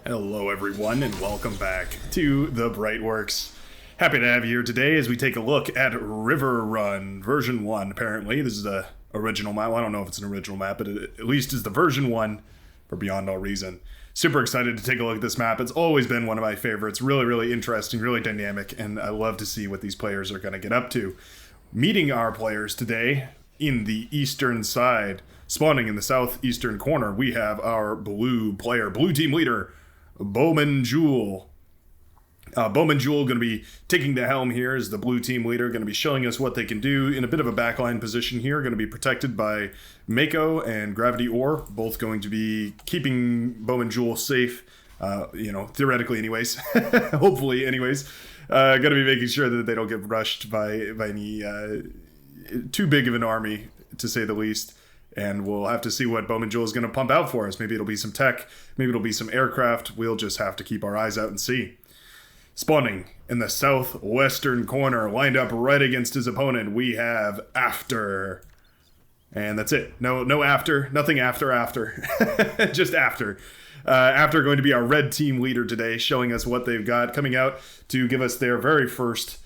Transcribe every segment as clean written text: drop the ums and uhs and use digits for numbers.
Hello everyone and welcome back to the Brightworks. Happy to have you here today as we take a look at Riverrun version 1. Apparently this is the original map. Well, I don't know if it's an original map, but it at least is the version 1 for Beyond All Reason. Super excited to take a look at this map. It's always been one of my favorites. Really interesting, really dynamic, and I love to see what these players are going to get up to. Meeting our players today in the eastern side, spawning in the southeastern corner, we have our blue team leader, Bowman Jewel. Bowman Jewel going to be taking the helm here as the blue team leader, going to be showing us what they can do in a bit of a backline position here, going to be protected by Mako and Gravity Ore, both going to be keeping Bowman Jewel safe, theoretically anyways, hopefully anyways. Going to be making sure that they don't get rushed by any too big of an army, to say the least. And we'll have to see what Bowman Jewel is going to pump out for us. Maybe it'll be some tech. Maybe it'll be some aircraft. We'll just have to keep our eyes out and see. Spawning in the southwestern corner, lined up right against his opponent, we have After. And that's it. No after. Nothing after. Just After. After going to be our red team leader today, showing us what they've got, coming out to give us their very first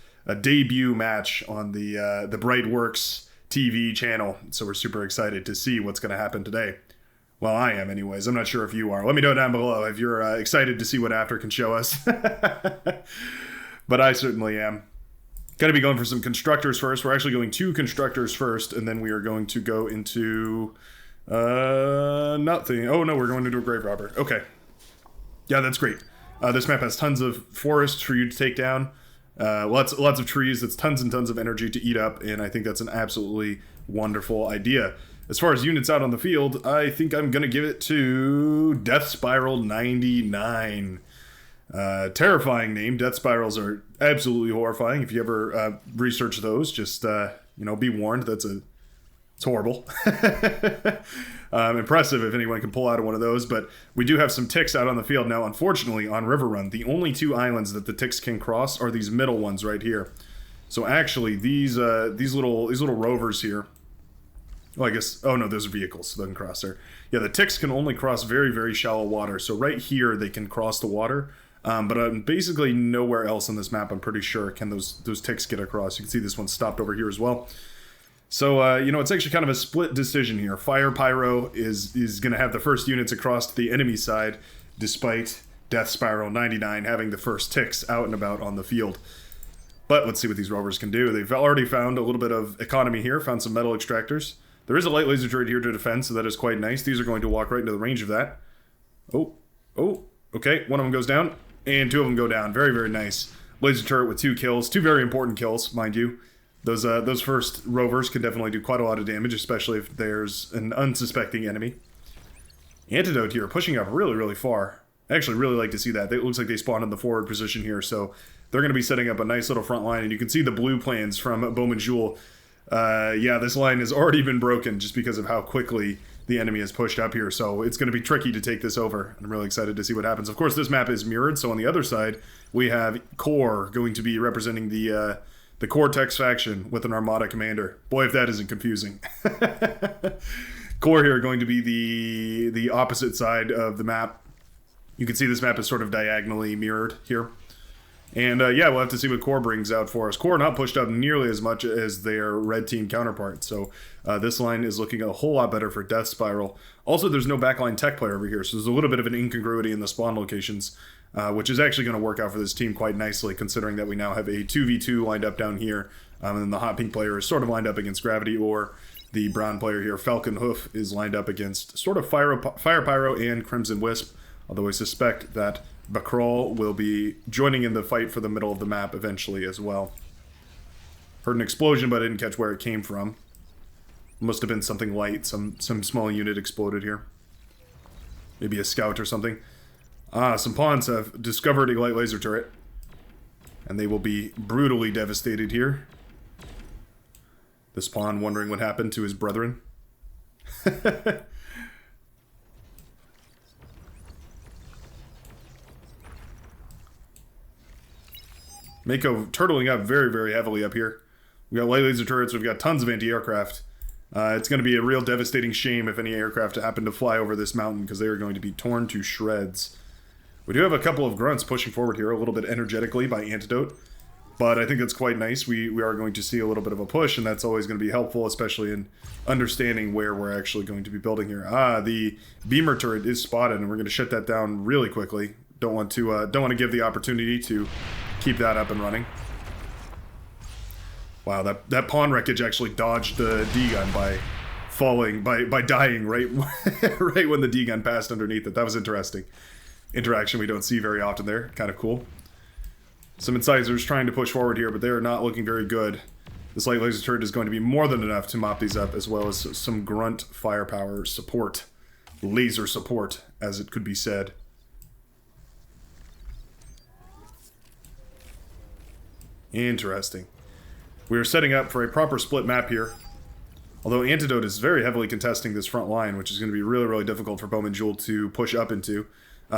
debut match on the Brightworks TV channel, so we're super excited to see what's going to happen today. Well, I am anyways. I'm not sure if you are. Let me know down below if you're excited to see what After can show us. But I certainly am. Going to be going for some constructors first. We're actually going 2 constructors first, and then we are going to go into nothing. Oh no, we're going to do a grave robber. Okay. Yeah, that's great. This map has tons of forests for you to take down. Lots of trees. That's tons and tons of energy to eat up, and I think that's an absolutely wonderful idea. As far as units out on the field, I think I'm going to give it to Death Spiral 99. Terrifying name. Death Spirals are absolutely horrifying. If you ever research those, just be warned. It's horrible. Impressive if anyone can pull out one of those, but we do have some ticks out on the field now. Unfortunately, on Riverrun, the only 2 islands that the ticks can cross are these middle ones right here. So actually, these little rovers here. Well, I guess. Oh no, those are vehicles, so they can cross there. Yeah, the ticks can only cross very shallow water. So right here, they can cross the water. But basically nowhere else on this map, I'm pretty sure, can those ticks get across. You can see this one stopped over here as well. So, it's actually kind of a split decision here. Fire Pyro is going to have the first units across to the enemy side, despite Death Spiral 99 having the first ticks out and about on the field. But let's see what these rovers can do. They've already found a little bit of economy here, found some metal extractors. There is a light laser turret here to defend, so that is quite nice. These are going to walk right into the range of that. Oh, okay. One of them goes down, and 2 of them go down. Very nice. Laser turret with 2 kills. 2 very important kills, mind you. Those first rovers can definitely do quite a lot of damage, especially if there's an unsuspecting enemy. Antidote here, pushing up really far. I actually really like to see that. It looks like they spawned in the forward position here, so they're going to be setting up a nice little front line, and you can see the blue plans from Bowman Jewel. Yeah, this line has already been broken just because of how quickly the enemy has pushed up here, so it's going to be tricky to take this over. I'm really excited to see what happens. Of course, this map is mirrored, so on the other side, we have Core going to be representing the Cortex faction with an Armada commander. Boy, if that isn't confusing. Core here are going to be the opposite side of the map. You can see this map is sort of diagonally mirrored here. And yeah, we'll have to see what Core brings out for us. Core not pushed up nearly as much as their red team counterpart. So this line is looking a whole lot better for Death Spiral. Also, there's no backline tech player over here, so there's a little bit of an incongruity in the spawn locations. Which is actually going to work out for this team quite nicely, considering that we now have a 2v2 lined up down here, and then the hot pink player is sort of lined up against Gravity, or the brown player here, Falcon Hoof, is lined up against sort of Fire Pyro and Crimson Wisp, although I suspect that Bakrol will be joining in the fight for the middle of the map eventually as well. Heard an explosion, but I didn't catch where it came from. Must have been something light, some small unit exploded here. Maybe a scout or something. Some pawns have discovered a light laser turret, and they will be brutally devastated here. This pawn wondering what happened to his brethren. Mako turtling up very heavily up here. We've got light laser turrets, we've got tons of anti-aircraft. It's going to be a real devastating shame if any aircraft happen to fly over this mountain, because they are going to be torn to shreds. We do have a couple of grunts pushing forward here, a little bit energetically by Antidote. But I think that's quite nice. We are going to see a little bit of a push, and that's always going to be helpful, especially in understanding where we're actually going to be building here. The beamer turret is spotted, and we're going to shut that down really quickly. Don't want to give the opportunity to keep that up and running. Wow, that pawn wreckage actually dodged the D-gun by falling, by dying right when the D-gun passed underneath it. That was interesting. Interaction we don't see very often there. Kind of cool. Some incisors trying to push forward here, but they are not looking very good. This light laser turret is going to be more than enough to mop these up, as well as some grunt firepower support. Laser support, as it could be said. Interesting. We are setting up for a proper split map here. Although Antidote is very heavily contesting this front line, which is going to be really, really difficult for Bowman Jewel to push up into.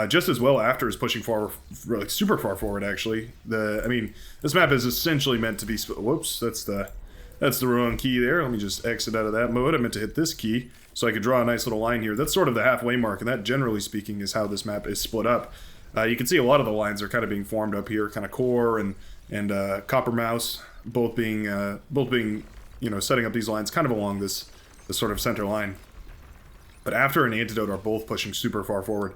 Just as well after is pushing forward, really super far forward, actually. I mean, this map is essentially meant to be... Whoops, that's the wrong key there. Let me just exit out of that mode. I meant to hit this key so I could draw a nice little line here. That's sort of the halfway mark, and that, generally speaking, is how this map is split up. You can see a lot of the lines are kind of being formed up here, kind of Core and Copper Mouse, both being you know, setting up these lines kind of along this sort of center line. But After and Antidote are both pushing super far forward.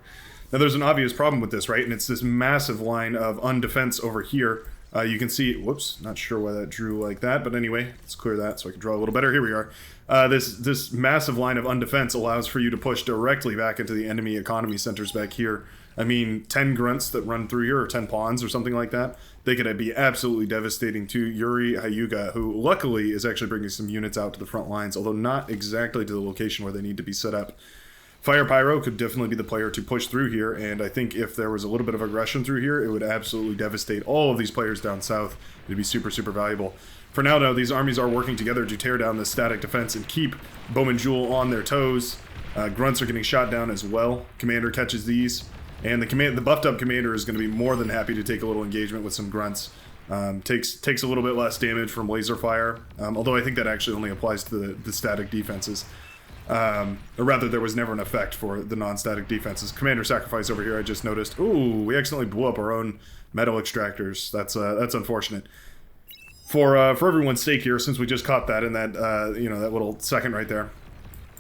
Now there's an obvious problem with this, right? And it's this massive line of undefense over here. You can see, whoops, not sure why that drew like that, but anyway, let's clear that so I can draw a little better. Here we are. This massive line of undefense allows for you to push directly back into the enemy economy centers back here. I mean, 10 grunts that run through here, or 10 pawns or something like that, they could be absolutely devastating to Yuri Hyuga, who luckily is actually bringing some units out to the front lines, although not exactly to the location where they need to be set up. Fire Pyro could definitely be the player to push through here, and I think if there was a little bit of aggression through here, it would absolutely devastate all of these players down south. It'd be super, super valuable. For now, though, these armies are working together to tear down the static defense and keep Bowman Jewel on their toes. Grunts are getting shot down as well. Commander catches these, and the buffed up commander is going to be more than happy to take a little engagement with some grunts. Takes a little bit less damage from laser fire, although I think that actually only applies to the static defenses. Or rather, there was never an effect for the non-static defenses. Commander sacrifice over here, I just noticed. Ooh, we accidentally blew up our own metal extractors. That's unfortunate. For everyone's sake here, since we just caught that in that that little second right there,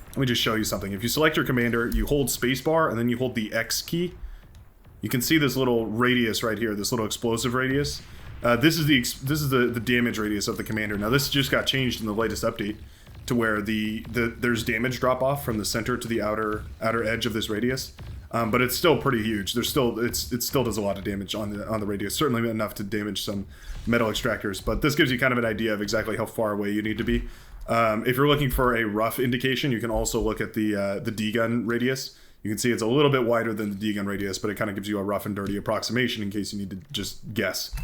let me just show you something. If you select your commander, you hold spacebar and then you hold the X key. You can see this little radius right here, this little explosive radius. This is the damage radius of the commander. Now this just got changed in the latest update to where there's damage drop off from the center to the outer edge of this radius, but it's still pretty huge. It still does a lot of damage on the radius, certainly enough to damage some metal extractors. But this gives you kind of an idea of exactly how far away you need to be. If you're looking for a rough indication, you can also look at the D-gun radius. You can see it's a little bit wider than the D-gun radius, but it kind of gives you a rough and dirty approximation in case you need to just guess.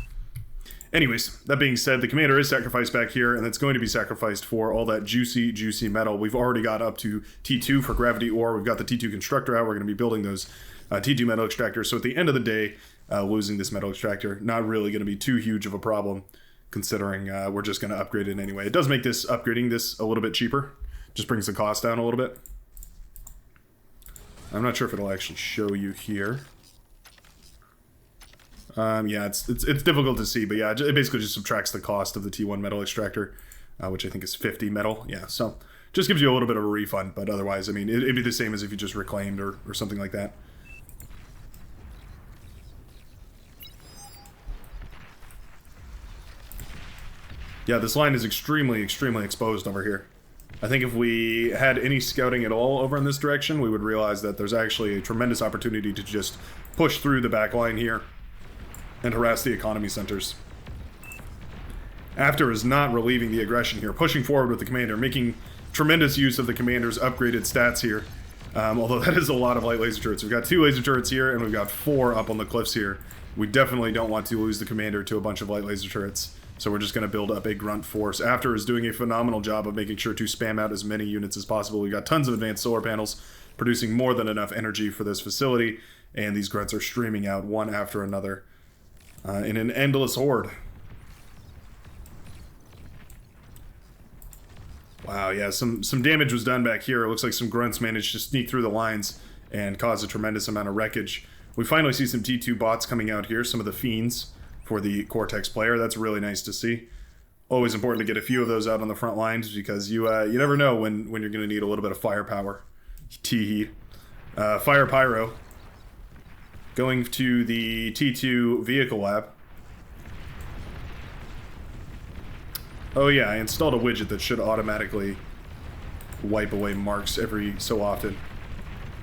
Anyways, that being said, the commander is sacrificed back here, and it's going to be sacrificed for all that juicy, juicy metal. We've already got up to T2 for gravity ore. We've got the T2 constructor out. We're going to be building those T2 metal extractors. So at the end of the day, losing this metal extractor, not really going to be too huge of a problem, considering we're just going to upgrade it anyway. It does make upgrading this a little bit cheaper. Just brings the cost down a little bit. I'm not sure if it'll actually show you here. Yeah, it's difficult to see, but yeah, it basically just subtracts the cost of the T1 metal extractor, which I think is 50 metal. Yeah, so just gives you a little bit of a refund, but otherwise, I mean, it'd be the same as if you just reclaimed or something like that. Yeah, this line is extremely, extremely exposed over here. I think if we had any scouting at all over in this direction, we would realize that there's actually a tremendous opportunity to just push through the back line here and harass the economy centers. After is not relieving the aggression here, pushing forward with the commander, making tremendous use of the commander's upgraded stats here. Although that is a lot of light laser turrets. We've got 2 laser turrets here, and we've got 4 up on the cliffs here. We definitely don't want to lose the commander to a bunch of light laser turrets, so we're just going to build up a grunt force. After is doing a phenomenal job of making sure to spam out as many units as possible. We've got tons of advanced solar panels, producing more than enough energy for this facility, and these grunts are streaming out one after another. In an endless horde. Wow, yeah, some damage was done back here. It looks like some grunts managed to sneak through the lines and cause a tremendous amount of wreckage. We finally see some T2 bots coming out here, some of the fiends for the Cortex player. That's really nice to see. Always important to get a few of those out on the front lines because you never know when you're going to need a little bit of firepower. T-heat. Fire Pyro. Going to the T2 vehicle lab. Oh yeah, I installed a widget that should automatically wipe away marks every so often.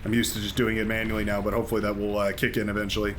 I'm used to just doing it manually now, but hopefully that will kick in eventually.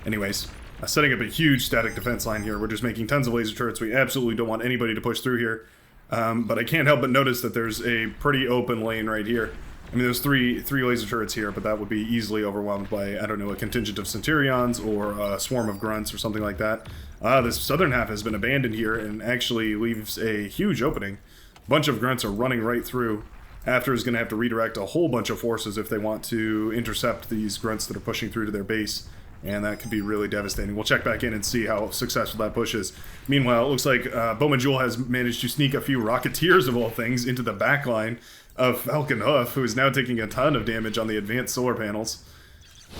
Anyways, setting up a huge static defense line here. We're just making tons of laser turrets. We absolutely don't want anybody to push through here. But I can't help but notice that there's a pretty open lane right here. I mean, there's three laser turrets here, but that would be easily overwhelmed by, I don't know, a contingent of Centurions or a swarm of grunts or something like that. This southern half has been abandoned here and actually leaves a huge opening. A bunch of grunts are running right through. After is going to have to redirect a whole bunch of forces if they want to intercept these grunts that are pushing through to their base. And that could be really devastating. We'll check back in and see how successful that push is. Meanwhile, it looks like Bowman Jewel has managed to sneak a few Rocketeers, of all things, into the back line of Falcon Hoof, who is now taking a ton of damage on the advanced solar panels.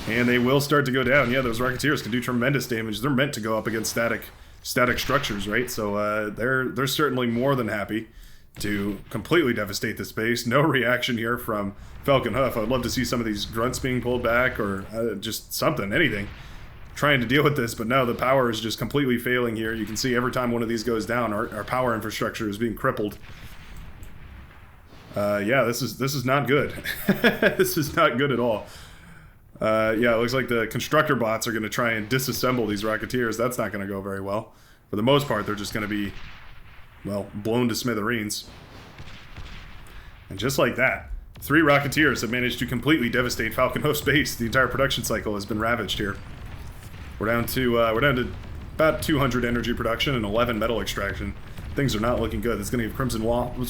And they will start to go down. Yeah, those Rocketeers can do tremendous damage. They're meant to go up against static structures, right? So they're certainly more than happy to completely devastate this base. No reaction here from Falcon Hoof. I'd love to see some of these grunts being pulled back or just something, anything, trying to deal with this, but no, the power is just completely failing here. You can see every time one of these goes down, our power infrastructure is being crippled. Yeah, this is not good. This is not good at all. Yeah, it looks like the constructor bots are going to try and disassemble these Rocketeers. That's not going to go very well. For the most part, they're just going to be, well, blown to smithereens. And just like that, 3 Rocketeers have managed to completely devastate Falcon Hoof's base. The entire production cycle has been ravaged here. We're down to about 200 energy production and 11 metal extraction. Things are not looking good. It's going to give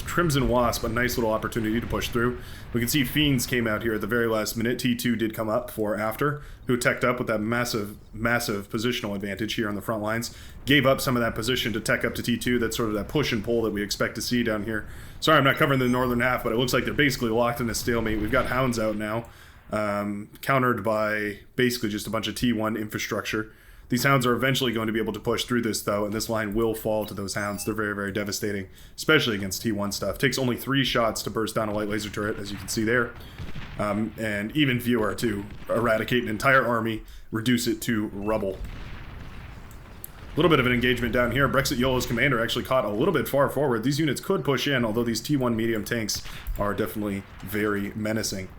Crimson Wasp a nice little opportunity to push through. We can see Fiends came out here at the very last minute. T2 did come up before After, who teched up with that massive positional advantage here on the front lines. Gave up some of that position to tech up to T2. That's sort of that push and pull that we expect to see down here. Sorry, I'm not covering the northern half, but it looks like they're basically locked in a stalemate. We've got Hounds out now, countered by basically just a bunch of T1 infrastructure. These Hounds are eventually going to be able to push through this, though, and this line will fall to those Hounds. They're very, very devastating, especially against T1 stuff. Takes only 3 shots to burst down a light laser turret, as you can see there, and even fewer to eradicate an entire army, reduce it to rubble. A little bit of an engagement down here. Brexit YOLO's commander actually caught a little bit far forward. These units could push in, although these T1 medium tanks are definitely very menacing.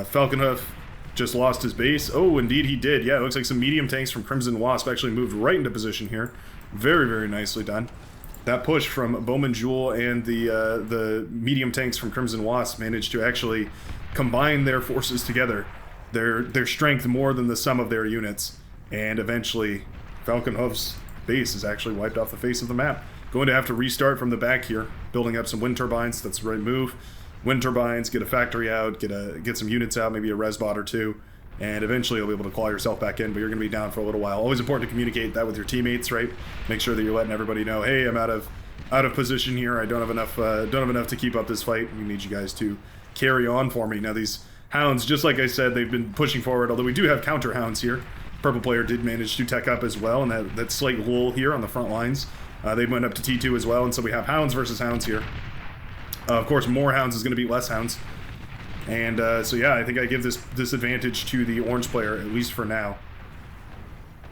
Falcon Hoof just lost his base. Oh, indeed he did. Yeah, it looks like some medium tanks from Crimson Wasp actually moved right into position here. Very, very nicely done. That push from Bowman Jewel and the medium tanks from Crimson Wasp managed to actually combine their forces together. Their strength more than the sum of their units. And eventually, Falcon Hoof's base is actually wiped off the face of the map. Going to have to restart from the back here, building up some wind turbines. That's the right move. Wind turbines, get a factory out, get some units out, maybe a resbot or 2, and eventually you'll be able to claw yourself back in, but you're going to be down for a little while. Always important to communicate that with your teammates, right? Make sure that you're letting everybody know, hey, I'm out of position here. I don't have enough to keep up this fight. We need you guys to carry on for me. Now these Hounds, just like I said, they've been pushing forward, although we do have counter Hounds here. Purple player did manage to tech up as well, and that slight lull here on the front lines. They went up to T2 as well, and so we have Hounds versus Hounds here. Of course, more Hounds is going to beat less Hounds. And so yeah, I think I give this advantage to the orange player, at least for now.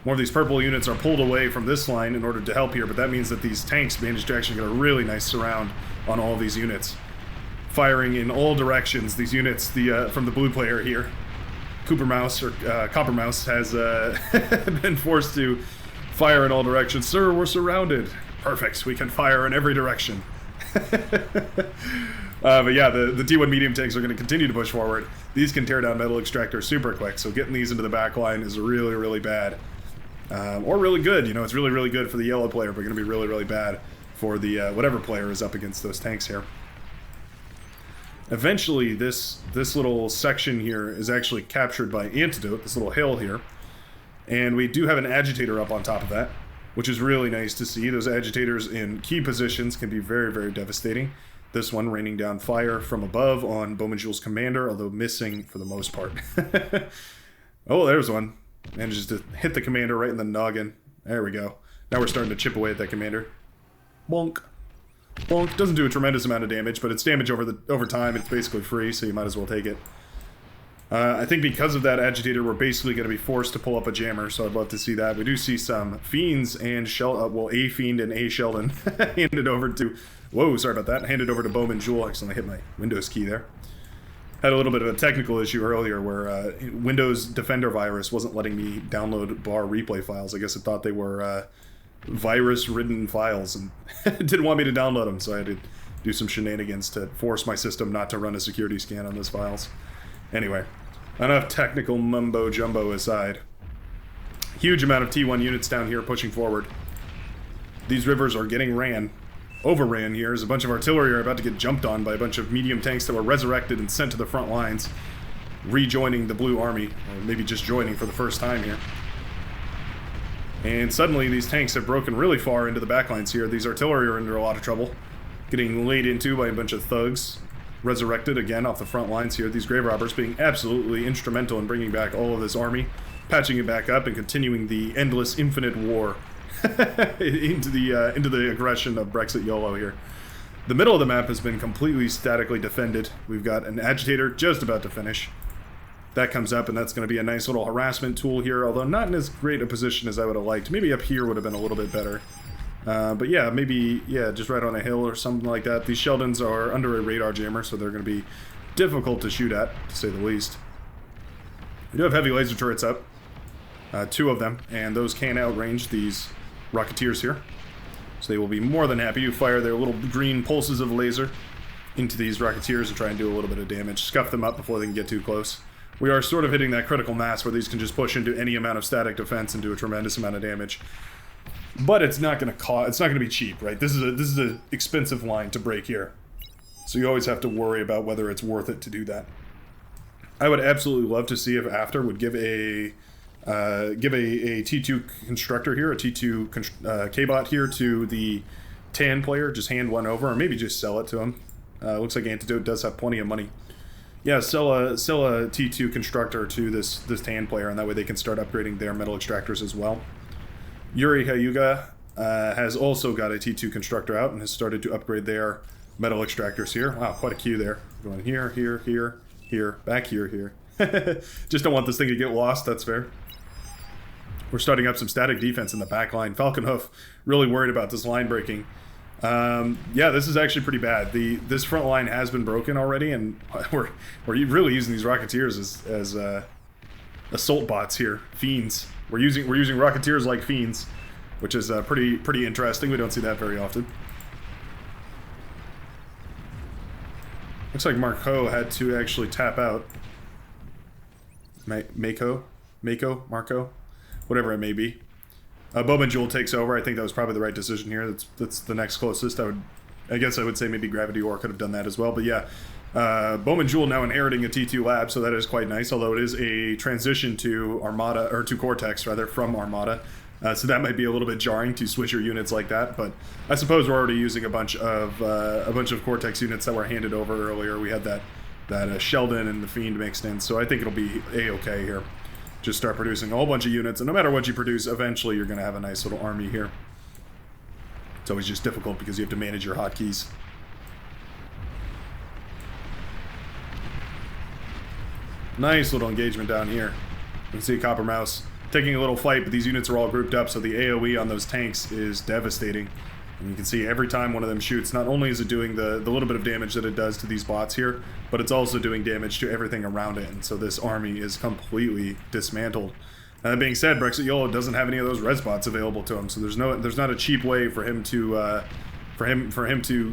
More of these purple units are pulled away from this line in order to help here, but that means that these tanks managed to actually get a really nice surround on all of these units. Firing in all directions, these units from the blue player here. Copper Mouse has been forced to fire in all directions. Sir, we're surrounded. Perfect, we can fire in every direction. But yeah, the T1 medium tanks are going to continue to push forward. These can tear down metal extractors super quick, so getting these into the back line is really, really bad. Or really good, you know, it's really, really good for the yellow player, but going to be really, really bad for the whatever player is up against those tanks here. Eventually, this little section here is actually captured by Antidote, this little hill here. And we do have an agitator up on top of that, which is really nice to see. Those agitators in key positions can be very, very devastating. This one raining down fire from above on Bowman Jewel's commander, although missing for the most part. Oh, there's one. Manages to hit the commander right in the noggin. There we go. Now we're starting to chip away at that commander. Bonk. Bonk. Doesn't do a tremendous amount of damage, but it's damage over time. It's basically free, so you might as well take it. I think because of that agitator, we're basically going to be forced to pull up a jammer, so I'd love to see that. We do see some fiends and a fiend and a Sheldon handed over to... Whoa, sorry about that. Handed over to Bowman Jewel. Accidentally hit my Windows key there. Had a little bit of a technical issue earlier where Windows Defender virus wasn't letting me download bar replay files. I guess it thought they were virus-ridden files and didn't want me to download them, so I had to do some shenanigans to force my system not to run a security scan on those files. Anyway, enough technical mumbo-jumbo aside. Huge amount of T1 units down here pushing forward. These rivers are getting overran here as a bunch of artillery are about to get jumped on by a bunch of medium tanks that were resurrected and sent to the front lines, rejoining the blue army, or maybe just joining for the first time here. And suddenly these tanks have broken really far into the backlines here. These artillery are under a lot of trouble, getting laid into by a bunch of thugs, resurrected again off the front lines here. These grave robbers being absolutely instrumental in bringing back all of this army, patching it back up, and continuing the endless, infinite war into the aggression of Brexit YOLO here. The middle of the map has been completely statically defended. We've got an agitator just about to finish. That comes up, and that's going to be a nice little harassment tool here, although not in as great a position as I would have liked. Maybe up here would have been a little bit better. But yeah, maybe, yeah, just right on a hill or something like that. These Sheldons are under a radar jammer, so they're going to be difficult to shoot at, to say the least. We do have heavy laser turrets up. 2 of them, and those can outrange these Rocketeers here. So they will be more than happy to fire their little green pulses of laser into these Rocketeers and try and do a little bit of damage. Scuff them up before they can get too close. We are sort of hitting that critical mass where these can just push into any amount of static defense and do a tremendous amount of damage. But it's not going to cost. It's not going to be cheap, right? This is an expensive line to break here, so you always have to worry about whether it's worth it to do that. I would absolutely love to see if After would give a T2 constructor here, a T2 K-bot here to the Tan player. Just hand one over, or maybe just sell it to him. Looks like Antidote does have plenty of money. Yeah, sell a T2 constructor to this Tan player, and that way they can start upgrading their metal extractors as well. Yuri Hyuga has also got a T2 constructor out and has started to upgrade their metal extractors here. Wow, quite a queue there. Going here, here, here, here, back here, here. Just don't want this thing to get lost, that's fair. We're starting up some static defense in the back line. Falcon Hoof really worried about this line breaking. Yeah, this is actually pretty bad. This front line has been broken already, and we're really using these Rocketeers as assault bots here, fiends. We're using Rocketeers like fiends, which is pretty interesting. We don't see that very often. Looks like Marco had to actually tap out. Marco, whatever it may be. Bowman Jewel takes over. I think that was probably the right decision here. That's the next closest. I guess I would say maybe Gravity Ore could have done that as well. But yeah, Bowman Jewel now inheriting a T2 lab, so that is quite nice. Although it is a transition to Armada, or to Cortex rather, from Armada. So that might be a little bit jarring to switch your units like that. But I suppose we're already using a bunch of Cortex units that were handed over earlier. We had that Sheldon and the Fiend mixed in, so I think it'll be a-okay here. Just start producing a whole bunch of units, and no matter what you produce, eventually you're going to have a nice little army here. It's always just difficult because you have to manage your hotkeys. Nice little engagement down here. You can see Copper Mouse taking a little fight, but these units are all grouped up, so the AoE on those tanks is devastating. And you can see every time one of them shoots, not only is it doing the little bit of damage that it does to these bots here, but it's also doing damage to everything around it, and so this army is completely dismantled. That being said, Brexit YOLO doesn't have any of those res bots available to him, so there's not a cheap way for him to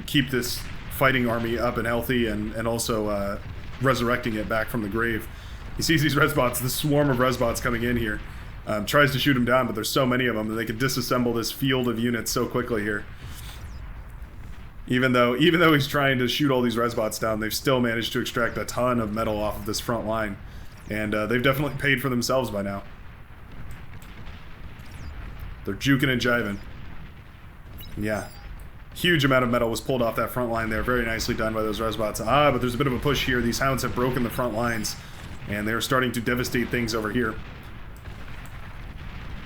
keep this fighting army up and healthy, and also resurrecting it back from the grave. He sees these res bots, this swarm of res bots coming in here, tries to shoot him down, but there's so many of them that they could disassemble this field of units so quickly here. Even though he's trying to shoot all these res bots down, they've still managed to extract a ton of metal off of this front line, and they've definitely paid for themselves by now. They're juking and jiving. Yeah, Huge amount of metal was pulled off that front line there. Very nicely done by those Resbots. But there's a bit of a push here. These hounds have broken the front lines, and they're starting to devastate things over here.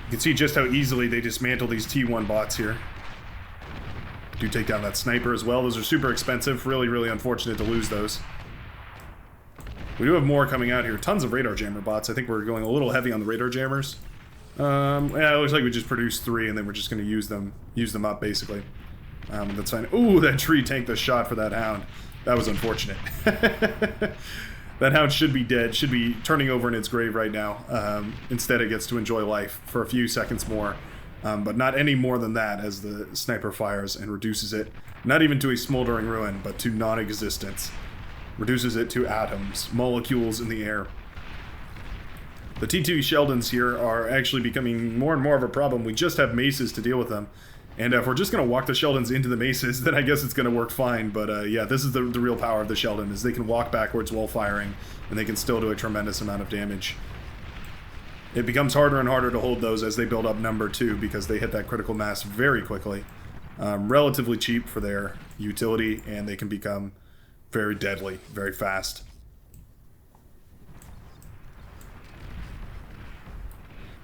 You can see just how easily they dismantle these T1 bots here. Do take down that sniper as well. Those are super expensive. Really, really unfortunate to lose those. We do have more coming out here. Tons of radar jammer bots. I think we're going a little heavy on the radar jammers. Yeah, it looks like we just produced 3, and then we're just going to use them up, basically. That's fine. Ooh, that tree tanked the shot for that hound. That was unfortunate. That hound should be dead, should be turning over in its grave right now. Instead, it gets to enjoy life for a few seconds more. But not any more than that as the sniper fires and reduces it, not even to a smoldering ruin, but to non-existence. Reduces it to atoms, molecules in the air. The T2 Sheldons here are actually becoming more and more of a problem. We just have maces to deal with them. And if we're just going to walk the Sheldons into the maces, then I guess it's going to work fine. But yeah, this is the real power of the Sheldon, is they can walk backwards while firing, and they can still do a tremendous amount of damage. It becomes harder and harder to hold those as they build up number 2, because they hit that critical mass very quickly. Relatively cheap for their utility, and they can become very deadly, very fast.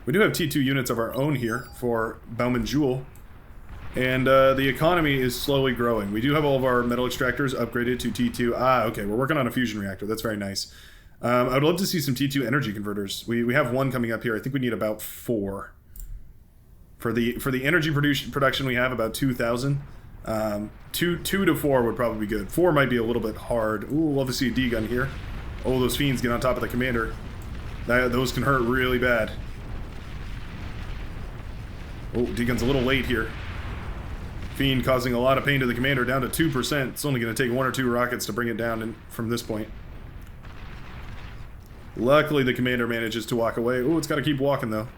We do have T2 units of our own here for Baumann Jewel. And the economy is slowly growing. We do have all of our metal extractors upgraded to T2. Okay, we're working on a fusion reactor. That's very nice. I would love to see some T2 energy converters. We have 1 coming up here. I think we need about 4. For the energy production, we have about 2,000. 2 to 4 would probably be good. 4 might be a little bit hard. Ooh, love to see a D-gun here. Oh, those fiends get on top of the commander. Those can hurt really bad. Oh, D-gun's a little late here. Fiend causing a lot of pain to the commander, down to 2%. It's only going to take 1 or 2 rockets to bring it down from this point. Luckily, the commander manages to walk away. Oh, it's got to keep walking, though.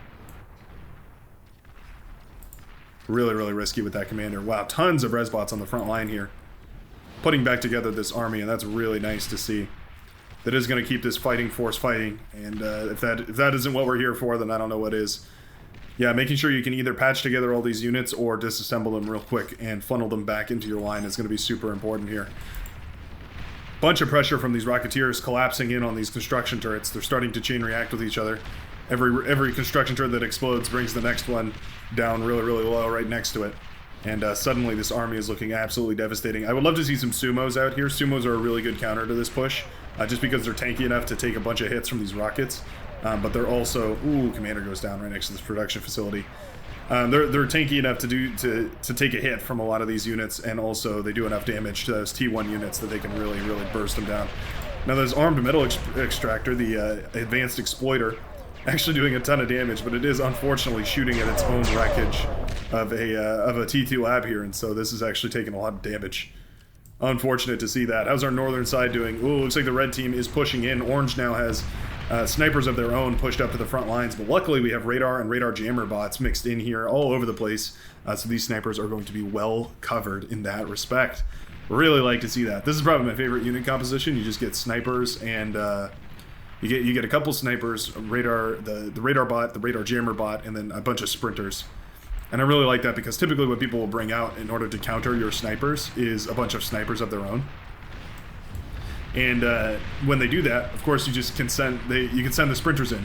Really, really risky with that commander. Wow, tons of Resbots on the front line here. Putting back together this army, and that's really nice to see. That is going to keep this fighting force fighting, and if that isn't what we're here for, then I don't know what is. Yeah, making sure you can either patch together all these units or disassemble them real quick and funnel them back into your line is going to be super important here. Bunch of pressure from these Rocketeers collapsing in on these construction turrets. They're starting to chain react with each other. Every construction turret that explodes brings the next one down really, really low right next to it. And suddenly this army is looking absolutely devastating. I would love to see some Sumos out here. Sumos are a really good counter to this push, just because they're tanky enough to take a bunch of hits from these rockets. But they're also... Ooh, commander goes down right next to this production facility. They're tanky enough to take a hit from a lot of these units, and also they do enough damage to those T1 units that they can really, really burst them down. Now this armed metal extractor, the advanced exploiter, actually doing a ton of damage, but it is unfortunately shooting at its own wreckage of a T2 lab here, and so this is actually taking a lot of damage. Unfortunate to see that. How's our northern side doing? Ooh, looks like the red team is pushing in. Orange now has snipers of their own pushed up to the front lines, but luckily we have radar and radar jammer bots mixed in here all over the place, so these snipers are going to be well covered in that respect. Really like to see that. This is probably my favorite unit composition. You just get snipers and you get a couple snipers, radar, the radar bot, the radar jammer bot, and then a bunch of sprinters. And I really like that because typically what people will bring out in order to counter your snipers is a bunch of snipers of their own. And when they do that, of course, you just can send the sprinters in,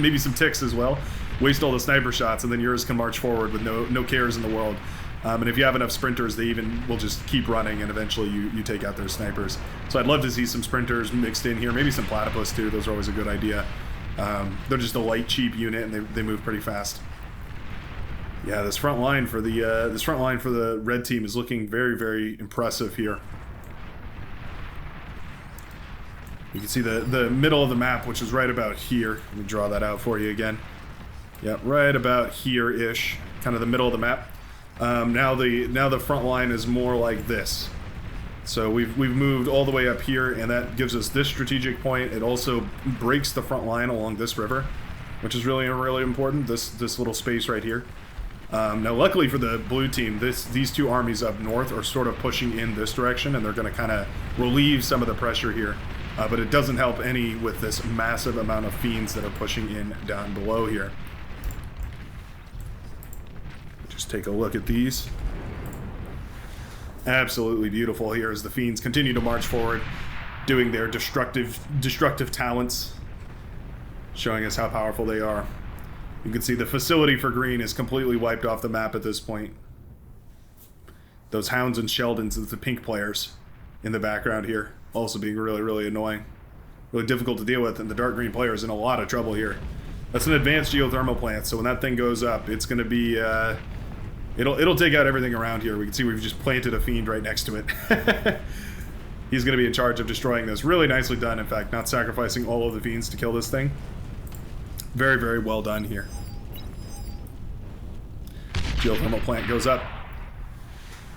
maybe some ticks as well. Waste all the sniper shots, and then yours can march forward with no cares in the world. And if you have enough sprinters, they even will just keep running, and eventually you take out their snipers. So I'd love to see some sprinters mixed in here, maybe some platypus too. Those are always a good idea. They're just a light, cheap unit, and they move pretty fast. Yeah, this front line for the red team is looking very, very impressive here. You can see the middle of the map, which is right about here. Let me draw that out for you again. Yep, right about here-ish, kind of the middle of the map. Now the front line is more like this. So we've moved all the way up here, and that gives us this strategic point. It also breaks the front line along this river, which is really, really important. This little space right here. Now, luckily for the blue team, these two armies up north are sort of pushing in this direction, and they're going to kind of relieve some of the pressure here. But it doesn't help any with this massive amount of fiends that are pushing in down below here. Just take a look at these. Absolutely beautiful here as the Fiends continue to march forward, doing their destructive talents, showing us how powerful they are. You can see the facility for green is completely wiped off the map at this point. Those Hounds and Sheldons, the pink players in the background here, also being really, really annoying. Really difficult to deal with, and the dark green player is in a lot of trouble here. That's an advanced geothermal plant, so when that thing goes up, it's going to be... It'll take out everything around here. We can see we've just planted a Fiend right next to it. He's going to be in charge of destroying this. Really nicely done, in fact, not sacrificing all of the Fiends to kill this thing. Very, very well done here. Geothermal plant goes up.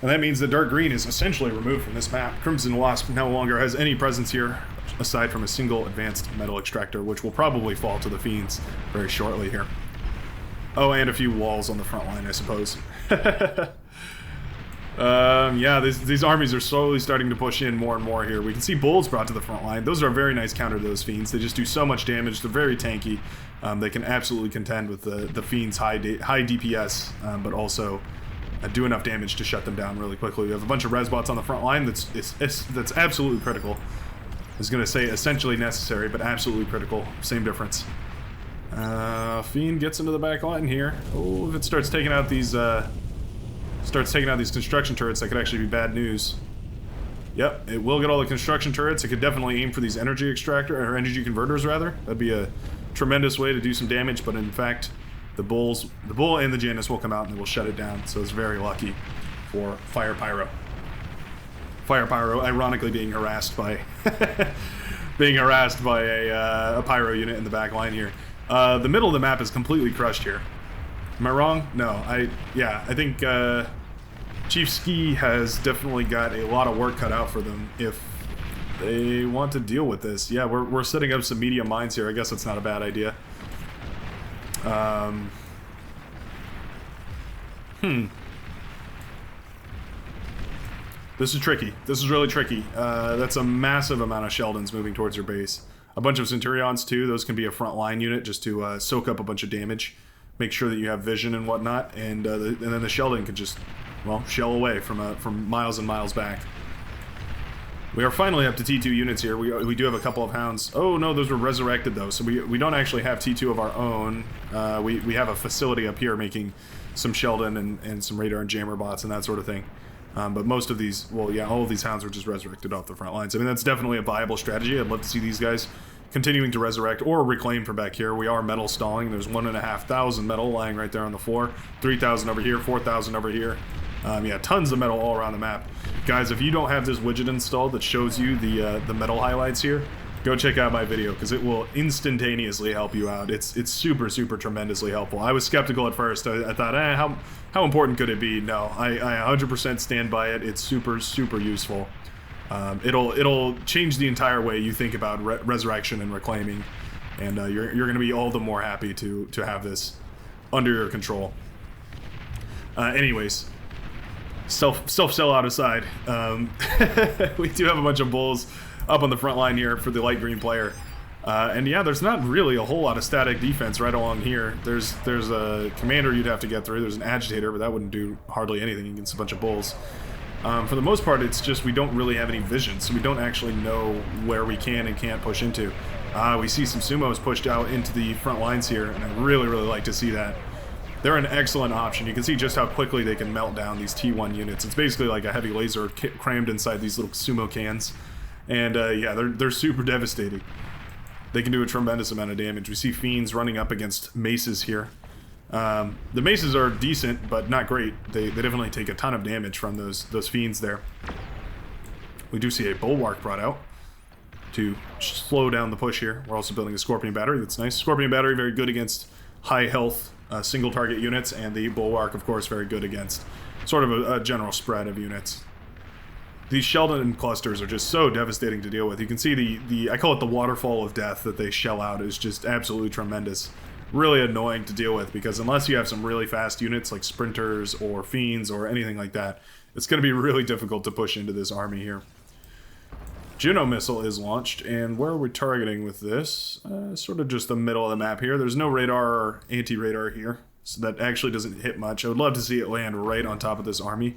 And that means that dark green is essentially removed from this map. Crimson Wasp no longer has any presence here, aside from a single advanced metal extractor, which will probably fall to the Fiends very shortly here. Oh, and a few walls on the front line, I suppose. Yeah, these armies are slowly starting to push in more and more here. We can see bulls brought to the front line. Those are a very nice counter to those Fiends. They just do so much damage. They're very tanky. They can absolutely contend with the Fiends' high DPS, but also do enough damage to shut them down really quickly. We have a bunch of res bots on the front line that's absolutely critical. I was going to say essentially necessary, but absolutely critical. Same difference. Fiend gets into the back line here. Oh, if it starts taking out these construction turrets, that could actually be bad news. Yep, it will get all the construction turrets. It could definitely aim for these energy energy converters rather. That'd be a tremendous way to do some damage, but in fact, the bull and the Janus will come out and they will shut it down. So it's very lucky for Fire Pyro. Fire Pyro, ironically, being harassed by a pyro unit in the back line here. The middle of the map is completely crushed here. Am I wrong? No, I think Chief Ski has definitely got a lot of work cut out for them if they want to deal with this. Yeah, we're setting up some medium mines here. I guess that's not a bad idea. This is tricky. This is really tricky. That's a massive amount of Sheldons moving towards your base. A bunch of Centurions too. Those can be a front line unit just to soak up a bunch of damage. Make sure that you have vision and whatnot, and then the Sheldon can just, well, shell away from miles and miles back. We are finally up to T2 units here. We do have a couple of Hounds. Oh no, those were resurrected though, so we don't actually have T2 of our own. We have a facility up here making some Sheldon and some radar and jammer bots and that sort of thing. But most of these, well, yeah, all of these Hounds were just resurrected off the front lines. I mean, that's definitely a viable strategy. I'd love to see these guys continuing to resurrect or reclaim from back here. We are metal stalling. There's 1,500 metal lying right there on the floor. 3,000 over here, 4,000 over here. Yeah, tons of metal all around the map. Guys, if you don't have this widget installed that shows you the metal highlights here, go check out my video because it will instantaneously help you out. It's super, super tremendously helpful. I was skeptical at first. I thought, how important could it be? No, I 100% stand by it. It's super, super useful. It'll change the entire way you think about resurrection and reclaiming, and you're going to be all the more happy to have this under your control. Anyways, self-sell out aside, we do have a bunch of bulls up on the front line here for the light green player. And yeah, there's not really a whole lot of static defense right along here. There's a commander you'd have to get through. There's an agitator, but that wouldn't do hardly anything against a bunch of bulls. For the most part, it's just we don't really have any vision, so we don't actually know where we can and can't push into. We see some sumos pushed out into the front lines here, and I really, really like to see that. They're an excellent option. You can see just how quickly they can melt down these T1 units. It's basically like a heavy laser crammed inside these little sumo cans. And yeah, they're super devastating. They can do a tremendous amount of damage. We see Fiends running up against maces here. The maces are decent, but not great. They definitely take a ton of damage from those Fiends there. We do see a Bulwark brought out to slow down the push here. We're also building a Scorpion Battery. That's nice. Scorpion Battery, very good against high health single target units, and the Bulwark, of course, very good against sort of a general spread of units. These Sheldon clusters are just so devastating to deal with. You can see the I call it the waterfall of death that they shell out is just absolutely tremendous. Really annoying to deal with because unless you have some really fast units like sprinters or fiends or anything like that, it's going to be really difficult to push into this army here. Juno missile is launched, and where are we targeting with this? Sort of just the middle of the map here. There's no radar or anti-radar here, so that actually doesn't hit much. I would love to see it land right on top of this army.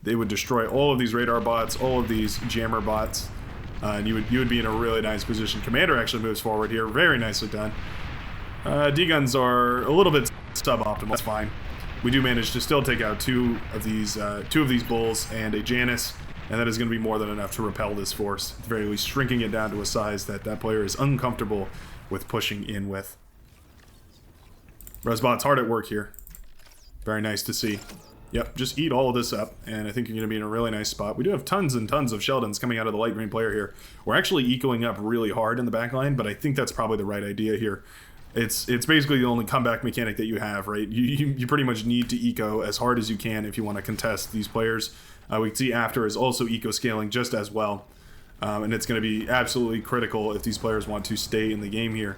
they would destroy all of these radar bots, all of these jammer bots, and you would be in a really nice position. Commander actually moves forward here, very nicely done. D-guns are a little bit suboptimal. That's fine. We do manage to still take out two of these bulls and a Janus, and that is going to be more than enough to repel this force. At the very least, shrinking it down to a size that that player is uncomfortable with pushing in with. Resbot's hard at work here. Very nice to see. Yep, just eat all of this up, and I think you're going to be in a really nice spot. We do have tons and tons of Sheldons coming out of the light green player here. We're actually ecoing up really hard in the back line, but I think that's probably the right idea here. It's basically the only comeback mechanic that you have, right? You pretty much need to eco as hard as you can if you want to contest these players. We can see After is also eco scaling just as well, and it's going to be absolutely critical if these players want to stay in the game here.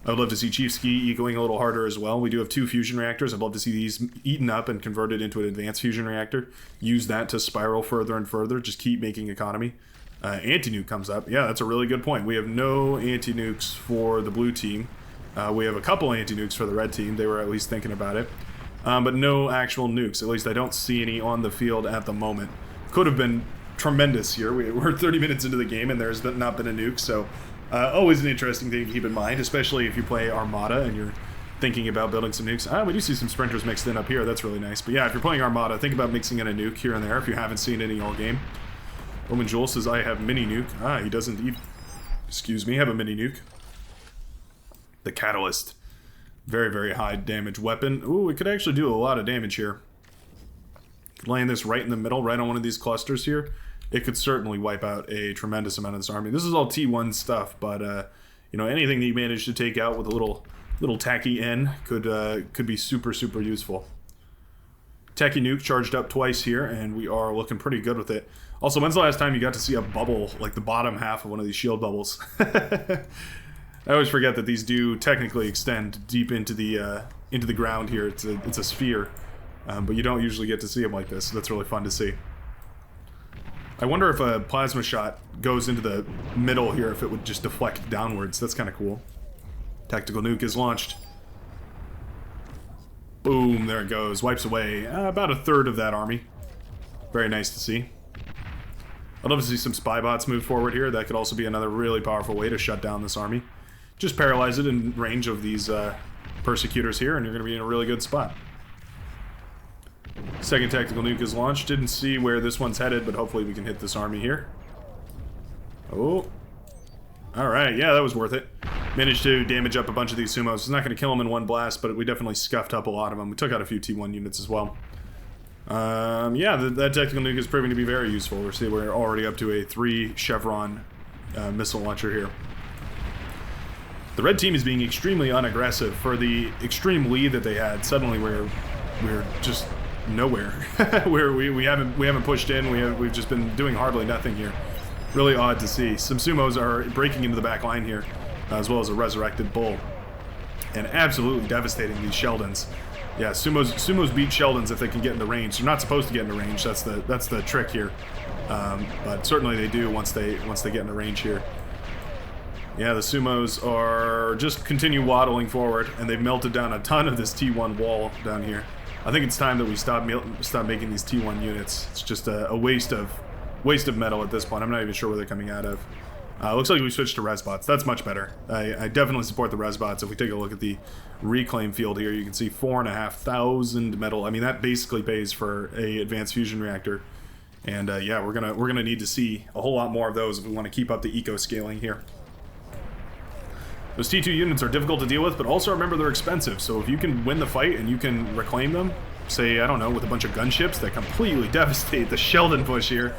I would love to see Chief Ski ecoing a little harder as well. We do have 2 fusion reactors. I'd love to see these eaten up and converted into an advanced fusion reactor. Use that to spiral further and further. Just keep making economy. Anti-nuke comes up. Yeah, that's a really good point. We have no anti-nukes for the blue team. We have a couple anti-nukes for the red team. They were at least thinking about it. But no actual nukes. At least I don't see any on the field at the moment. Could have been tremendous here. We're 30 minutes into the game and there's not been a nuke, so always an interesting thing to keep in mind, especially if you play Armada and you're thinking about building some nukes. We do see some sprinters mixed in up here. That's really nice. But yeah, if you're playing Armada, think about mixing in a nuke here and there if you haven't seen any all game. Roman Joel says, I have mini nuke. He does indeed, excuse me, have a mini nuke. The Catalyst. Very, very high damage weapon. Ooh, it could actually do a lot of damage here. Laying this right in the middle, right on one of these clusters here, it could certainly wipe out a tremendous amount of this army. This is all T1 stuff, but you know, anything that you manage to take out with a little tacky N could be super, super useful. Tacky nuke charged up twice here, and we are looking pretty good with it. Also, when's the last time you got to see a bubble, like the bottom half of one of these shield bubbles? I always forget that these do technically extend deep into the ground here. It's a sphere, but you don't usually get to see them like this. So that's really fun to see. I wonder if a plasma shot goes into the middle here, if it would just deflect downwards. That's kind of cool. Tactical nuke is launched. Boom, there it goes. Wipes away about a third of that army. Very nice to see. I'd love to see some spy bots move forward here. That could also be another really powerful way to shut down this army. Just paralyze it in range of these persecutors here, and you're going to be in a really good spot. Second tactical nuke is launched. Didn't see where this one's headed, but hopefully we can hit this army here. Oh. Alright, yeah, that was worth it. Managed to damage up a bunch of these sumos. It's not going to kill them in one blast, but we definitely scuffed up a lot of them. We took out a few T1 units as well. Yeah, that tactical nuke is proving to be very useful. We're already up to a 3 Chevron missile launcher here. The red team is being extremely unaggressive. For the extreme lead that they had, suddenly we're just nowhere. we haven't pushed in. We've just been doing hardly nothing here. Really odd to see. Some sumos are breaking into the back line here, as well as a resurrected bull, and absolutely devastating these Sheldons. Yeah, sumos beat Sheldons if they can get into range. They're not supposed to get into range. That's the trick here. But certainly they do once they get into range here. Yeah, the sumos are just continue waddling forward, and they've melted down a ton of this T1 wall down here. I think it's time that we stop making these T1 units. It's just a waste of metal at this point. I'm not even sure where they're coming out of. Looks like we switched to resbots. That's much better. I definitely support the resbots. If we take a look at the reclaim field here, you can see 4,500 metal. I mean, that basically pays for a advanced fusion reactor. And yeah, we're gonna need to see a whole lot more of those if we want to keep up the eco scaling here. Those T2 units are difficult to deal with, but also remember they're expensive. So if you can win the fight and you can reclaim them, say, I don't know, with a bunch of gunships that completely devastate the Sheldon push here,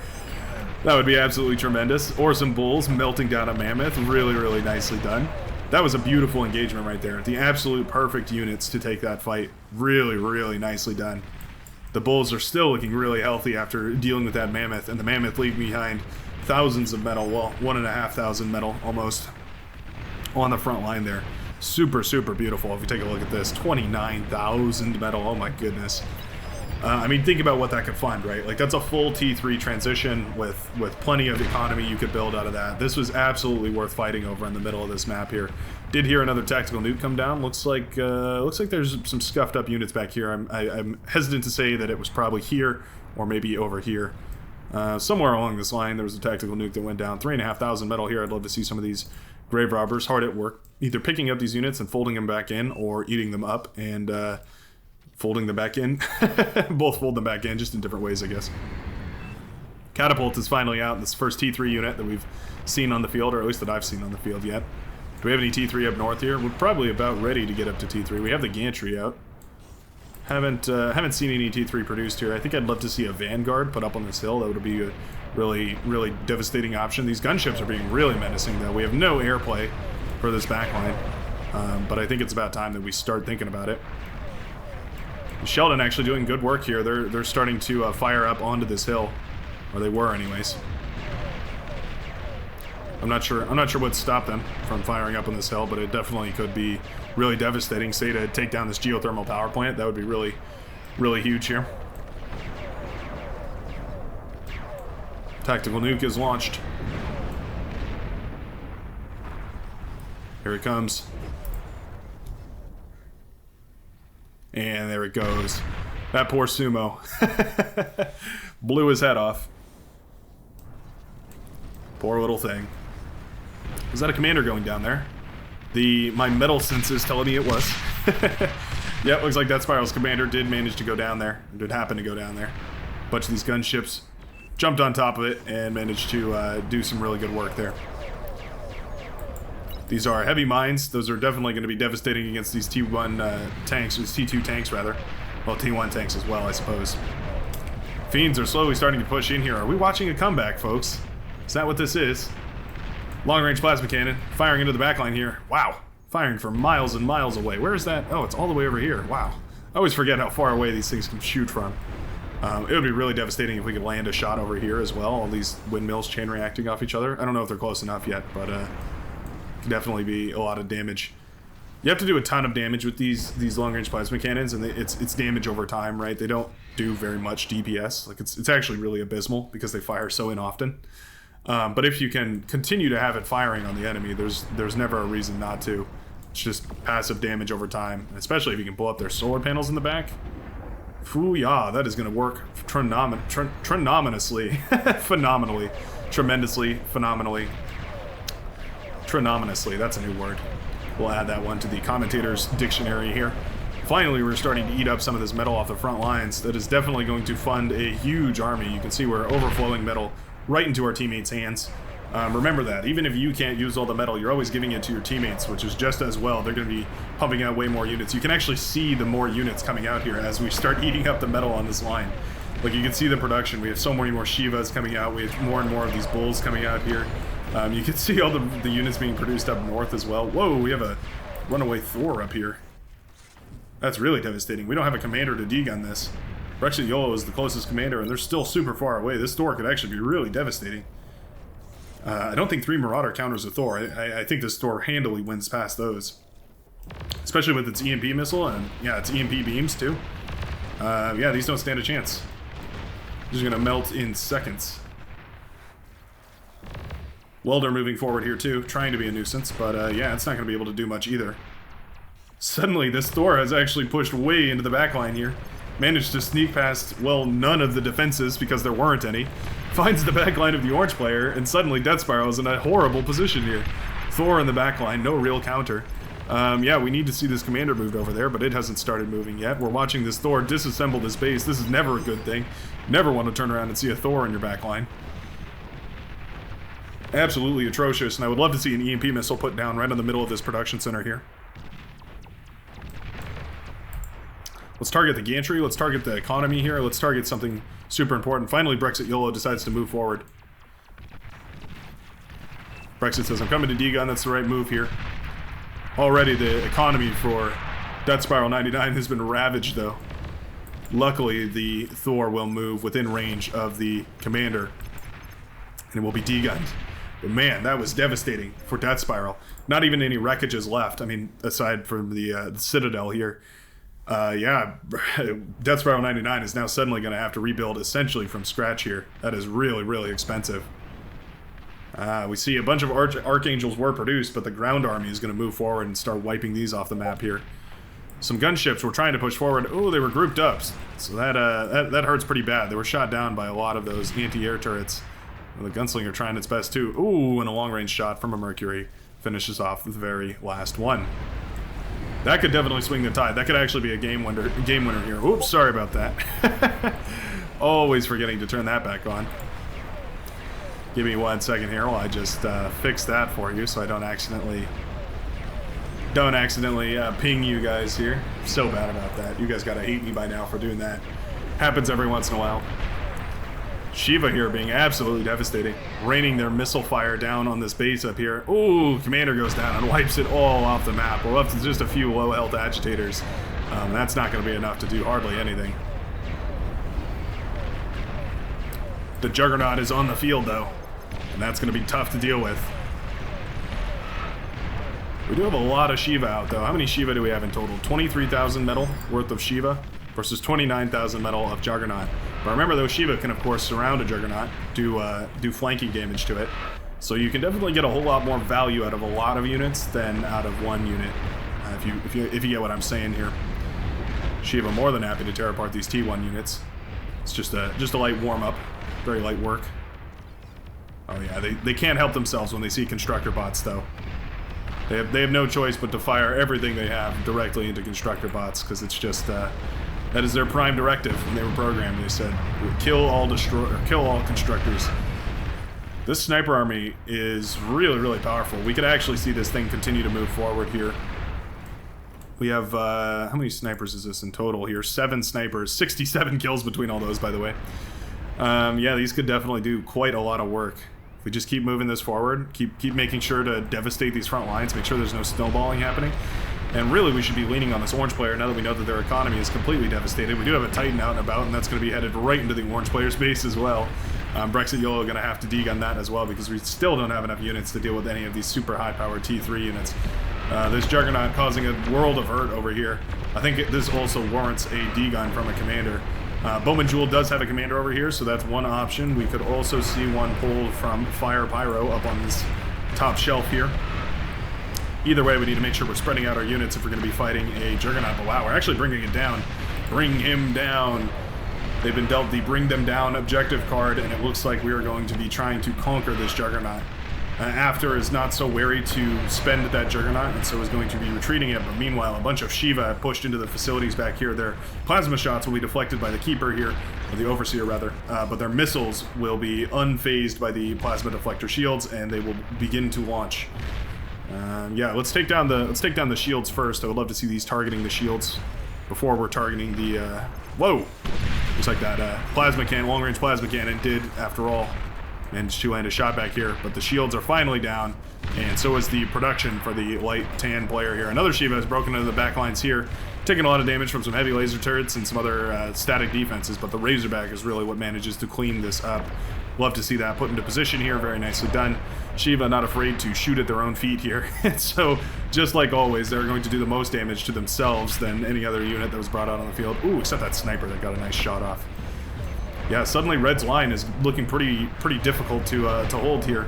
that would be absolutely tremendous. Or some bulls melting down a mammoth. Really, really nicely done. That was a beautiful engagement right there. The absolute perfect units to take that fight. Really, really nicely done. The bulls are still looking really healthy after dealing with that mammoth, and the mammoth leaving behind thousands of metal, well, 1,500 metal almost, on the front line there. Super, super beautiful. If you take a look at this, 29,000 metal. Oh my goodness. I mean, think about what that could fund, right? Like, that's a full T3 transition with plenty of economy you could build out of that. This was absolutely worth fighting over in the middle of this map here. Did hear another tactical nuke come down. Looks like there's some scuffed up units back here. I'm hesitant to say that it was probably here or maybe over here. Somewhere along this line, there was a tactical nuke that went down. 3,500 metal here. I'd love to see some of these grave robbers hard at work, either picking up these units and folding them back in, or eating them up and folding them back in. Both fold them back in, just in different ways, I guess. Catapult is finally out. This first T3 unit that we've seen on the field, or at least that I've seen on the field yet. Do we have any T3 up north here? We're probably about ready to get up to T3. We have the gantry out. Haven't seen any T3 produced here. I think I'd love to see a Vanguard put up on this hill. That would be a really, really devastating option. These gunships are being really menacing, though. We have no airplay for this backline, but I think it's about time that we start thinking about it. Sheldon actually doing good work here. They're starting to fire up onto this hill, or they were, anyways. I'm not sure what stopped them from firing up on this hill, but it definitely could be really devastating. Say to take down this geothermal power plant, that would be really, really huge here. Tactical nuke is launched. Here it comes. And there it goes. That poor sumo. Blew his head off. Poor little thing. Is that a commander going down there? My metal senses telling me it was. Yep, looks like that Spiral's commander did manage to go down there. Or did happen to go down there. A bunch of these gunships jumped on top of it and managed to do some really good work there. These are heavy mines. Those are definitely going to be devastating against these T1 tanks, or T2 tanks rather. Well, T1 tanks as well, I suppose. Fiends are slowly starting to push in here. Are we watching a comeback, folks? Is that what this is? Long-range plasma cannon, firing into the backline here. Wow, firing for miles and miles away. Where is that? Oh, it's all the way over here. Wow. I always forget how far away these things can shoot from. It would be really devastating if we could land a shot over here as well. All these windmills chain reacting off each other. I don't know if they're close enough yet, but could definitely be a lot of damage. You have to do a ton of damage with these long-range plasma cannons, and it's damage over time, right? They don't do very much DPS. Like it's actually really abysmal because they fire so often. But if you can continue to have it firing on the enemy, there's never a reason not to. It's just passive damage over time, especially if you can blow up their solar panels in the back. Foo-yah, that is going to work phenomenally. Tremendously, that's a new word. We'll add that one to the commentator's dictionary here. Finally, we're starting to eat up some of this metal off the front lines. That is definitely going to fund a huge army. You can see we're overflowing metal right into our teammates' hands. Remember that. Even if you can't use all the metal, you're always giving it to your teammates, which is just as well. They're going to be pumping out way more units. You can actually see the more units coming out here as we start eating up the metal on this line. Like, you can see the production. We have so many more Shivas coming out. We have more and more of these bulls coming out here. You can see all the units being produced up north as well. Whoa, we have a runaway Thor up here. That's really devastating. We don't have a commander to degun this. Brexit Yolo is the closest commander, and they're still super far away. This Thor could actually be really devastating. I don't think 3 Marauder counters a Thor. I think this Thor handily wins past those. Especially with its EMP missile, and yeah, its EMP beams too. Yeah, these don't stand a chance. These are going to melt in seconds. Welder moving forward here too, trying to be a nuisance, but yeah, it's not going to be able to do much either. Suddenly, this Thor has actually pushed way into the backline here. Managed to sneak past, well, none of the defenses because there weren't any. Finds the backline of the orange player, and suddenly Death Spiral is in a horrible position here. Thor in the backline, no real counter. Yeah, we need to see this commander moved over there, but it hasn't started moving yet. We're watching this Thor disassemble this base. This is never a good thing. Never want to turn around and see a Thor in your backline. Absolutely atrocious, and I would love to see an EMP missile put down right in the middle of this production center here. Let's target the gantry, let's target the economy here, let's target something super important. Finally, Brexit YOLO decides to move forward. Brexit says, I'm coming to D-Gun, that's the right move here. Already the economy for Death Spiral 99 has been ravaged, though. Luckily, the Thor will move within range of the commander, and it will be D-Gunned. But man, that was devastating for Death Spiral. Not even any wreckages left, I mean, aside from the Citadel here. Yeah, Death Spiral 99 is now suddenly going to have to rebuild essentially from scratch here. That is really, really expensive. We see a bunch of Archangels were produced, but the ground army is going to move forward and start wiping these off the map here. some gunships were trying to push forward. Oh, they were grouped up. So that hurts pretty bad. They were shot down by a lot of those anti-air turrets. The gunslinger trying its best too. Ooh, and a long-range shot from a Mercury finishes off the very last one. That could definitely swing the tide. That could actually be a game winner here. Oops, sorry about that. Always forgetting to turn that back on. Give me 1 second here while I just fix that for you so I don't accidentally ping you guys here. So bad about that. You guys gotta hate me by now for doing that. Happens every once in a while. Shiva here being absolutely devastating. Raining their missile fire down on this base up here. Ooh, Commander goes down and wipes it all off the map. We're left with just a few low health agitators. That's not going to be enough to do hardly anything. The Juggernaut is on the field though, and that's going to be tough to deal with. We do have a lot of Shiva out though. How many Shiva do we have in total? 23,000 metal worth of Shiva versus 29,000 metal of Juggernaut. But remember, those Shiva can, of course, surround a Juggernaut, do flanking damage to it. So you can definitely get a whole lot more value out of a lot of units than out of one unit, if you get what I'm saying here. Shiva more than happy to tear apart these T1 units. It's just a light warm-up, very light work. Oh yeah, they can't help themselves when they see constructor bots, though. They have no choice but to fire everything they have directly into constructor bots, because it's just that is their prime directive when they were programmed. They said, kill all constructors. This sniper army is really, really powerful. We could actually see this thing continue to move forward here. We have, how many snipers is this in total here? 7 snipers, 67 kills between all those, by the way. Yeah, these could definitely do quite a lot of work. If we just keep moving this forward, keep making sure to devastate these front lines, make sure there's no snowballing happening. And really, we should be leaning on this orange player now that we know that their economy is completely devastated. We do have a Titan out and about, and that's going to be headed right into the orange player's base as well. Brexit YOLO are going to have to degun that as well, because we still don't have enough units to deal with any of these super high-powered T3 units. This Juggernaut causing a world of hurt over here. I think this also warrants a degun from a commander. Bowman Jewel does have a commander over here, so that's one option. We could also see one pulled from Fire Pyro up on this top shelf here. Either way, we need to make sure we're spreading out our units if we're going to be fighting a Juggernaut. But wow, we're actually bringing it down. Bring him down. They've been dealt the Bring Them Down objective card, and it looks like we are going to be trying to conquer this Juggernaut. After is not so wary to spend that Juggernaut, and so is going to be retreating it. But meanwhile, a bunch of Shiva have pushed into the facilities back here. Their plasma shots will be deflected by the Keeper here, or the Overseer rather, but their missiles will be unfazed by the plasma deflector shields, and they will begin to launch. Yeah, let's take down the shields first. I would love to see these targeting the shields before we're targeting the. Whoa! Looks like that plasma cannon, long-range plasma cannon, did after all manage to land a shot back here. But the shields are finally down, and so is the production for the light tan player here. Another Shiva has broken into the back lines here, taking a lot of damage from some heavy laser turrets and some other static defenses. But the Razorback is really what manages to clean this up. Love to see that put into position here. Very nicely done. Shiva not afraid to shoot at their own feet here. So, just like always, they're going to do the most damage to themselves than any other unit that was brought out on the field. Ooh, except that sniper that got a nice shot off. Yeah, suddenly Red's line is looking pretty difficult to hold here.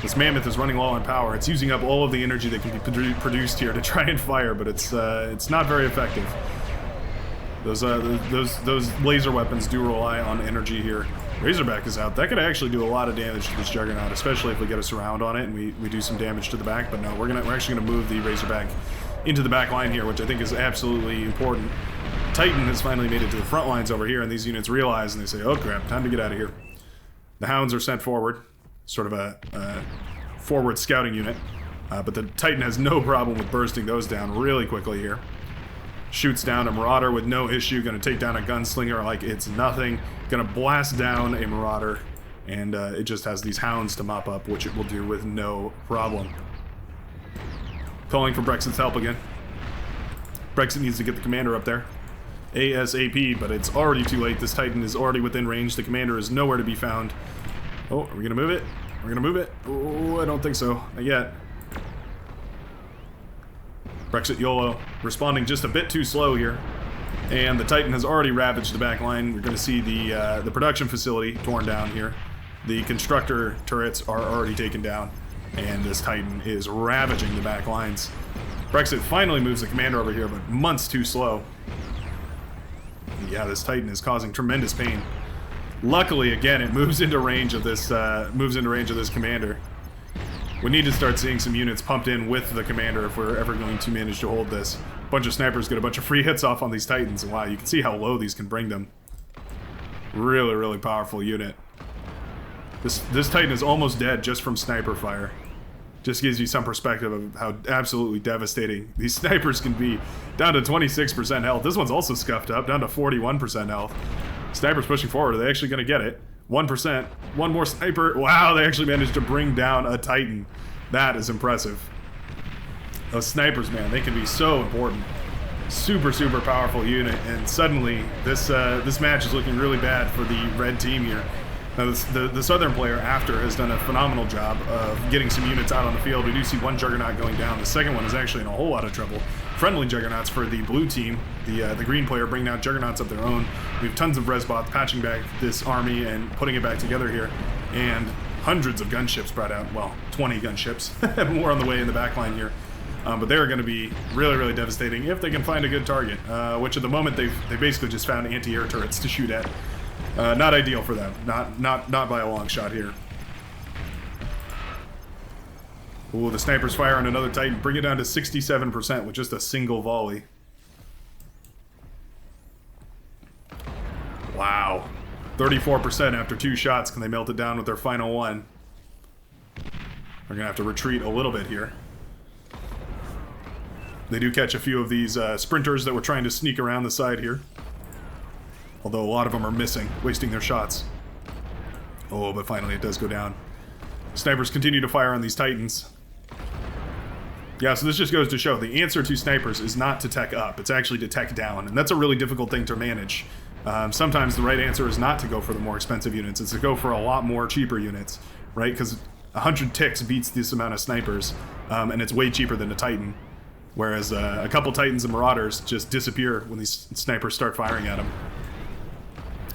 This Mammoth is running low on power. It's using up all of the energy that can be produced here to try and fire, but it's not very effective. Those laser weapons do rely on energy here. Razorback is out. That could actually do a lot of damage to this Juggernaut, especially if we get a surround on it and we do some damage to the back. But no, we're actually gonna move the Razorback into the back line here, which I think is absolutely important. Titan has finally made it to the front lines over here, and these units realize and they say, "Oh crap, time to get out of here." The Hounds are sent forward, sort of a forward scouting unit, but the Titan has no problem with bursting those down really quickly here. Shoots down a Marauder with no issue, gonna take down a Gunslinger like it's nothing, gonna blast down a Marauder, and it just has these Hounds to mop up, which it will do with no problem. Calling for Brexit's help again. Brexit needs to get the commander up there ASAP, but it's already too late. This Titan is already within range. The commander is nowhere to be found. Oh, are we gonna move it? We're gonna move it? Oh, I don't think so. Not yet. Brexit YOLO responding just a bit too slow here. And the Titan has already ravaged the back line. We're going to see the production facility torn down here. The constructor turrets are already taken down. And this Titan is ravaging the back lines. Brexit finally moves the commander over here, but months too slow. Yeah, this Titan is causing tremendous pain. Luckily, again, it moves into range of this commander. We need to start seeing some units pumped in with the commander if we're ever going to manage to hold this. A bunch of snipers get a bunch of free hits off on these Titans, and wow, you can see how low these can bring them. Really, really powerful unit. This Titan is almost dead just from sniper fire. Just gives you some perspective of how absolutely devastating these snipers can be. Down to 26% health. This one's also scuffed up, down to 41% health. Snipers pushing forward. Are they actually going to get it? 1%. One more sniper. Wow, they actually managed to bring down a Titan. That is impressive. Those snipers, man, they can be so important. Super, super powerful unit, and suddenly this match is looking really bad for the red team here. Now, the southern player, After, has done a phenomenal job of getting some units out on the field. We do see one Juggernaut going down. The second one is actually in a whole lot of trouble. Friendly Juggernauts for the blue team. The green player bringing out Juggernauts of their own. We have tons of Resbots patching back this army and putting it back together here. And hundreds of gunships brought out. Well, 20 gunships. More on the way in the back line here. But they're going to be really, really devastating if they can find a good target. Which at the moment they basically just found anti-air turrets to shoot at. Not ideal for them. Not by a long shot here. Ooh, the snipers fire on another Titan. Bring it down to 67% with just a single volley. Wow. 34% after 2 shots. Can they melt it down with their final one? They're going to have to retreat a little bit here. They do catch a few of these sprinters that were trying to sneak around the side here. Although a lot of them are missing, wasting their shots. Oh, but finally it does go down. Snipers continue to fire on these Titans. Yeah, so this just goes to show the answer to snipers is not to tech up, it's actually to tech down, and that's a really difficult thing to manage. Sometimes the right answer is not to go for the more expensive units, it's to go for a lot more cheaper units, right? Because 100 ticks beats this amount of snipers, and it's way cheaper than a Titan. Whereas a couple Titans and Marauders just disappear when these snipers start firing at them.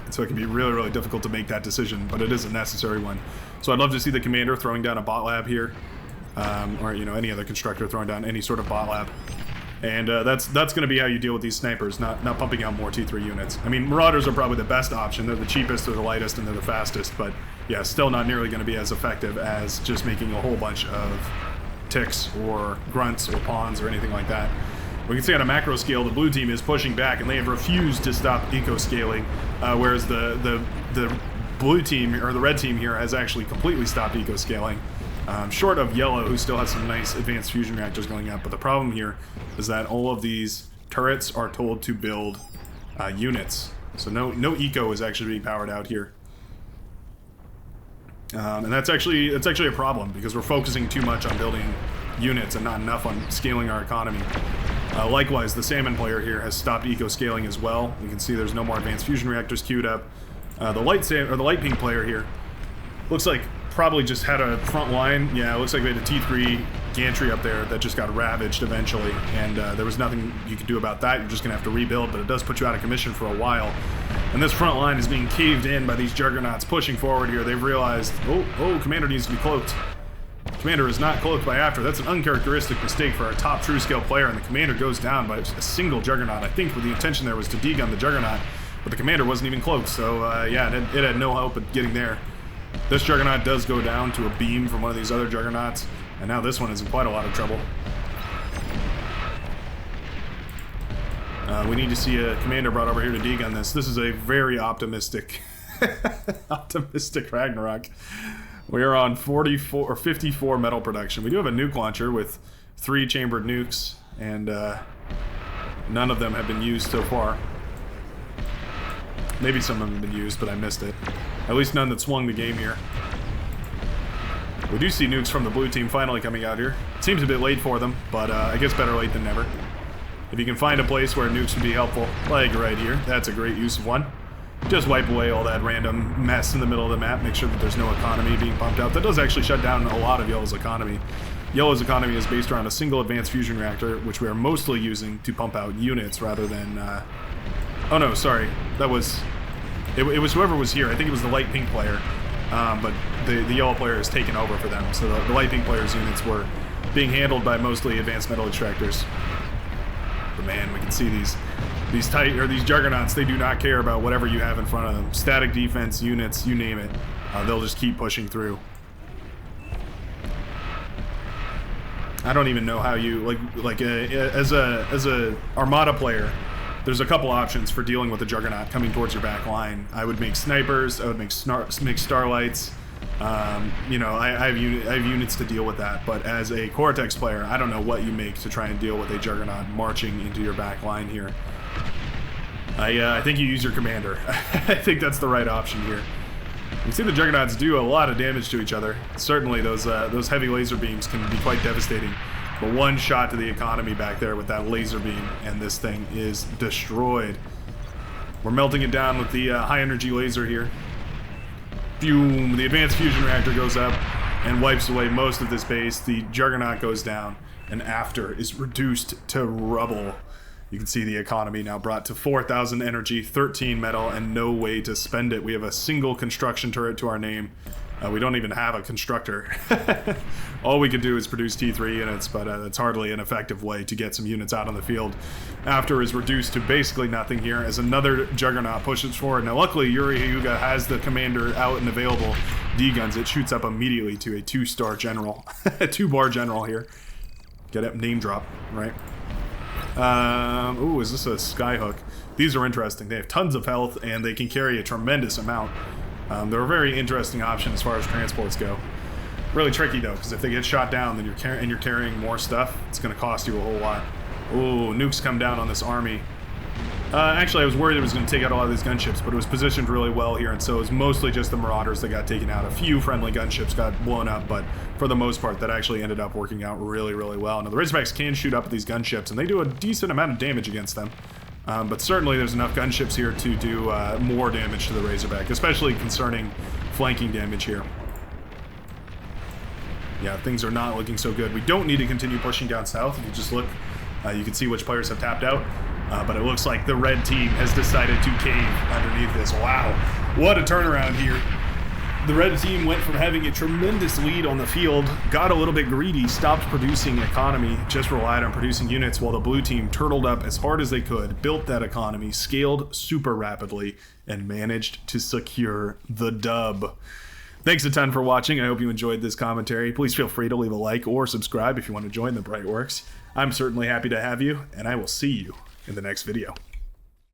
So it can be really, really difficult to make that decision, but it is a necessary one. So I'd love to see the commander throwing down a bot lab here, or you know, any other constructor throwing down any sort of bot lab, and that's going to be how you deal with these snipers, not pumping out more T3 units. I mean, Marauders are probably the best option. They're the cheapest, they're the lightest, and they're the fastest. But yeah, still not nearly going to be as effective as just making a whole bunch of ticks or grunts or pawns or anything like that. We can see on a macro scale the blue team is pushing back and they have refused to stop eco-scaling, whereas the blue team, or the red team here, has actually completely stopped eco-scaling. Short of yellow, who still has some nice advanced fusion reactors going up, but the problem here is that all of these turrets are told to build units. So no eco is actually being powered out here. And that's actually a problem, because we're focusing too much on building units and not enough on scaling our economy. Likewise, the salmon player here has stopped eco-scaling as well. You can see there's no more advanced fusion reactors queued up. The light pink player here looks like probably just had a front line. Yeah, it looks like we had a T3 gantry up there that just got ravaged eventually, and there was nothing you could do about that. You're just gonna have to rebuild, but it does put you out of commission for a while. And this front line is being caved in by these juggernauts pushing forward here. They've realized, oh, commander needs to be cloaked. Commander is not cloaked by After. That's an uncharacteristic mistake for our top true scale player, and the commander goes down by a single juggernaut. I think the intention there was to degun the juggernaut, but the commander wasn't even cloaked, so yeah, it had no hope at getting there. This juggernaut does go down to a beam from one of these other juggernauts, and now this one is in quite a lot of trouble. We need to see a commander brought over here to degun this. This is a very optimistic Ragnarok. We are on 44 or 54 metal production. We do have a nuke launcher with 3 chambered nukes, and none of them have been used so far. Maybe some of them have been used, but I missed it. At least none that swung the game here. We do see nukes from the blue team finally coming out here. It seems a bit late for them, but I guess better late than never. If you can find a place where nukes would be helpful, like right here, that's a great use of one. Just wipe away all that random mess in the middle of the map, make sure that there's no economy being pumped out. That does actually shut down a lot of Yellow's economy. Yellow's economy is based around a single advanced fusion reactor, which we are mostly using to pump out units rather than... Oh no, sorry. That was... It was whoever was here. I think it was the light pink player. But the yellow player has taken over for them. So the light pink player's units were being handled by mostly advanced metal extractors. But man, we can see these juggernauts. They do not care about whatever you have in front of them. Static defense units, you name it. They'll just keep pushing through. I don't even know how you as a Armada player. There's a couple options for dealing with a juggernaut coming towards your back line. I would make snipers. I would make starlights. You know, I have units to deal with that. But as a Cortex player, I don't know what you make to try and deal with a juggernaut marching into your back line here. I think you use your commander. I think that's the right option here. You see the juggernauts do a lot of damage to each other. Certainly, those heavy laser beams can be quite devastating. But one shot to the economy back there with that laser beam, and this thing is destroyed. We're melting it down with the high energy laser here. Boom! The advanced fusion reactor goes up and wipes away most of this base. The juggernaut goes down, and after is reduced to rubble. You can see the economy now brought to 4,000 energy, 13 metal, and no way to spend it. We have a single construction turret to our name. We don't even have a constructor. All we can do is produce T3 units, but that's hardly an effective way to get some units out on the field. After is reduced to basically nothing here as another juggernaut pushes forward. Now luckily Yuri Hyuga has the commander out and available. D-guns, it shoots up immediately to a 2-star general. A 2-bar general here. Get it, name drop, right? Ooh, is this a skyhook? These are interesting. They have tons of health and they can carry a tremendous amount. They're a very interesting option as far as transports go. Really tricky though, because if they get shot down, then you're carrying more stuff. It's going to cost you a whole lot. Ooh, nukes come down on this army. Actually, I was worried it was going to take out a lot of these gunships, but it was positioned really well here, and so it was mostly just the Marauders that got taken out. A few friendly gunships got blown up, but for the most part, that actually ended up working out really, really well. Now, the Razorbacks can shoot up at these gunships, and they do a decent amount of damage against them. But certainly there's enough gunships here to do more damage to the Razorback, especially concerning flanking damage here. Yeah, things are not looking so good. We don't need to continue pushing down south. If you just look, you can see which players have tapped out. But it looks like the red team has decided to cave underneath this. Wow, what a turnaround here. The red team went from having a tremendous lead on the field, got a little bit greedy, stopped producing economy, just relied on producing units, while the blue team turtled up as hard as they could, built that economy, scaled super rapidly, and managed to secure the dub. Thanks a ton for watching. I hope you enjoyed this commentary. Please feel free to leave a like or subscribe if you want to join the Brightworks. I'm certainly happy to have you, and I will see you in the next video.